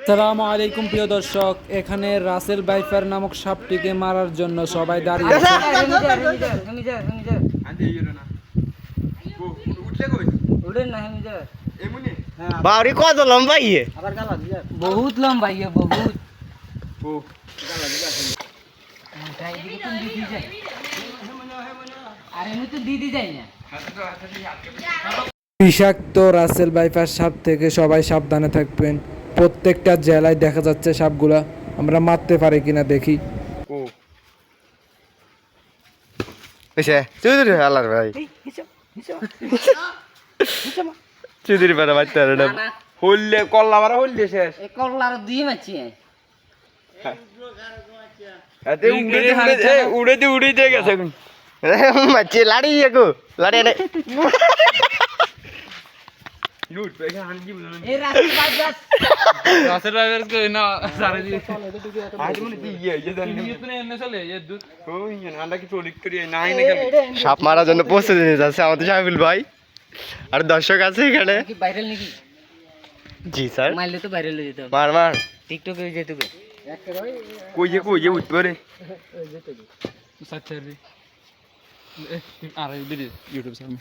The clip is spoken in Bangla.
আসসালামু আলাইকুম প্রিয় দর্শক, এখানে রাসেল ভাইপার নামক সাপটিকে মারার জন্য সবাই দাঁড়িয়ে আছে। বাউরি কত লম্বা ইয়ে বহুত লম্বা ইয়ে বহুত আর এমনি তো দিদি যাই না। বিষাক্ত রাসেল ভাইপার সাপ থেকে সবাই সাবধানে থাকবেন। প্রত্যেকটা জেলায় দেখা যাচ্ছে সাপগুলা, আমরা মারতে পারি কিনা দেখি। চৌধুরী আল্লাহর ভাই চৌধুরী পারে বাচ্চা হইলে কল্লা মারা হইলে শেষ এই করলার দুই মাছি উড়ে দিয়ে গেছে মাছি লাড়ি গো লাড়ি এই রাস্তা বাজাস রাসেল ভাইপার কই না সারে দি আজ মনে কি ইয়ে ইতনে এনে চলে এই দুধ ওই আন্ডা কি চলিক করি নাই না সাপ মারার জন্য প্রস্তুতি নিয়ে যাচ্ছে আমাদের শাহিল ভাই আর দর্শক আছে এখানে কি ভাইরাল নাকি? জি স্যার মারলে তো ভাইরাল হয়ে যেত, মার মার টিকটকে যেত বে। কই উঠতে পারে সাচ্চারি আরে দিদি ইউটিউব সামনে